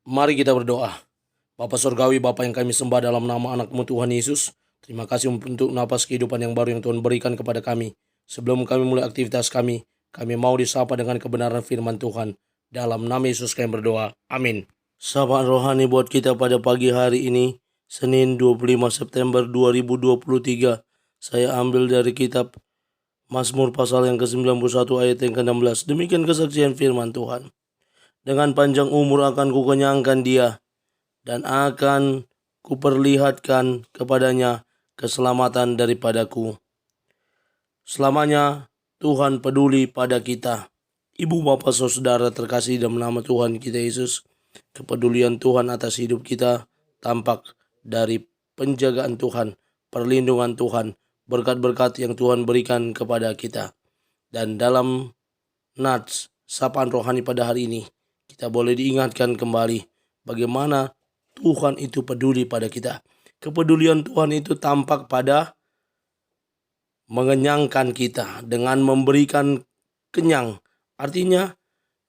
Mari kita berdoa. Bapa Surgawi, Bapa yang kami sembah dalam nama anak-Mu Tuhan Yesus, terima kasih untuk napas kehidupan yang baru yang Tuhan berikan kepada kami. Sebelum kami mulai aktivitas kami mau disapa dengan kebenaran firman Tuhan. Dalam nama Yesus kami berdoa. Amin. Sapaan rohani buat kita pada pagi hari ini, Senin 25 September 2023. Saya ambil dari kitab Mazmur pasal yang ke-91 ayat yang ke-16. Demikian kesaksian firman Tuhan. Dengan panjang umur akan kukenyangkan dia, dan akan kuperlihatkan kepadanya keselamatan daripadaku. Selamanya Tuhan peduli pada kita. Ibu, bapak, saudara terkasih dalam nama Tuhan kita Yesus, kepedulian Tuhan atas hidup kita tampak dari penjagaan Tuhan, perlindungan Tuhan, berkat-berkat yang Tuhan berikan kepada kita. Dan dalam nats sapaan rohani pada hari ini, kita boleh diingatkan kembali bagaimana Tuhan itu peduli pada kita. Kepedulian Tuhan itu tampak pada mengenyangkan kita dengan memberikan kenyang. Artinya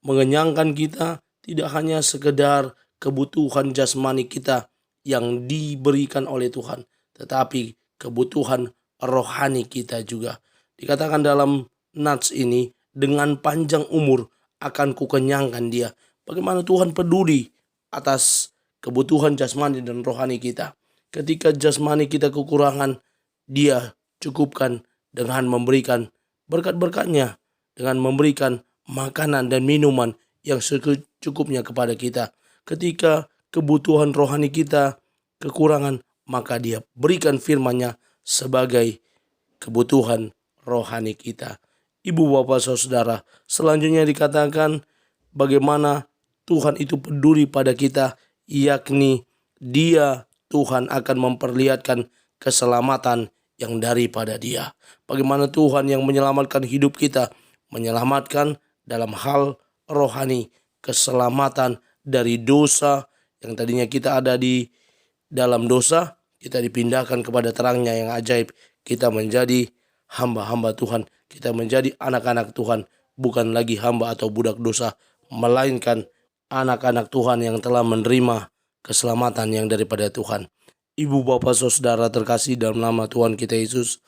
mengenyangkan kita tidak hanya sekedar kebutuhan jasmani kita yang diberikan oleh Tuhan, tetapi kebutuhan rohani kita juga. Dikatakan dalam nats ini, dengan panjang umur akan kukenyangkan dia. Bagaimana Tuhan peduli atas kebutuhan jasmani dan rohani kita. Ketika jasmani kita kekurangan, dia cukupkan dengan memberikan berkat-berkatnya, dengan memberikan makanan dan minuman yang secukupnya kepada kita. Ketika kebutuhan rohani kita kekurangan, maka dia berikan firman-Nya sebagai kebutuhan rohani kita. Ibu, bapak, saudara, selanjutnya dikatakan bagaimana Tuhan itu peduli pada kita, yakni dia, Tuhan, akan memperlihatkan keselamatan yang daripada dia. Bagaimana Tuhan yang menyelamatkan hidup kita, menyelamatkan dalam hal rohani, keselamatan dari dosa yang tadinya kita ada di dalam dosa, kita dipindahkan kepada terangnya yang ajaib. Kita menjadi hamba-hamba Tuhan, kita menjadi anak-anak Tuhan, bukan lagi hamba atau budak dosa, melainkan anak-anak Tuhan yang telah menerima keselamatan yang daripada Tuhan. Ibu, bapak, saudara terkasih dalam nama Tuhan kita Yesus,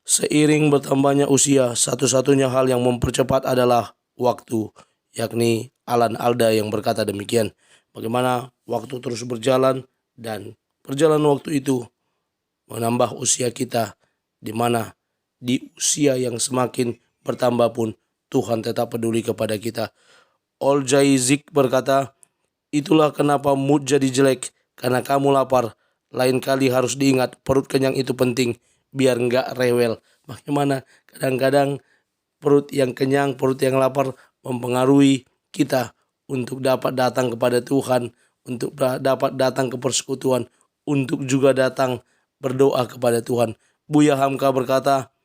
seiring bertambahnya usia, satu-satunya hal yang mempercepat adalah waktu, yakni Alan Alda yang berkata demikian. Bagaimana waktu terus berjalan dan berjalan waktu itu menambah usia kita, di mana di usia yang semakin bertambah pun Tuhan tetap peduli kepada kita. Oljay Zik berkata, itulah kenapa mood jadi jelek, karena kamu lapar. Lain kali harus diingat, perut kenyang itu penting, biar nggak rewel. Bagaimana kadang-kadang perut yang kenyang, perut yang lapar mempengaruhi kita untuk dapat datang kepada Tuhan, untuk dapat datang ke persekutuan, untuk juga datang berdoa kepada Tuhan. Buya Hamka berkata,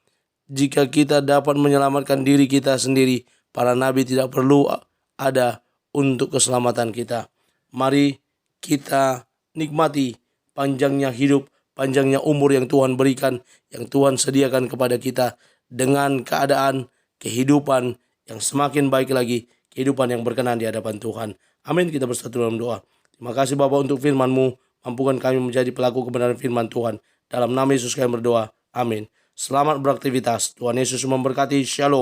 jika kita dapat menyelamatkan diri kita sendiri, para nabi tidak perlu ada untuk keselamatan kita. Mari kita nikmati panjangnya hidup, panjangnya umur yang Tuhan berikan, yang Tuhan sediakan kepada kita, dengan keadaan kehidupan yang semakin baik lagi, kehidupan yang berkenan di hadapan Tuhan. Amin. Kita bersatu dalam doa. Terima kasih Bapa untuk firman-Mu, mampukan kami menjadi pelaku kebenaran firman Tuhan. Dalam nama Yesus kami berdoa. Amin. Selamat beraktivitas. Tuhan Yesus memberkati. Shalom.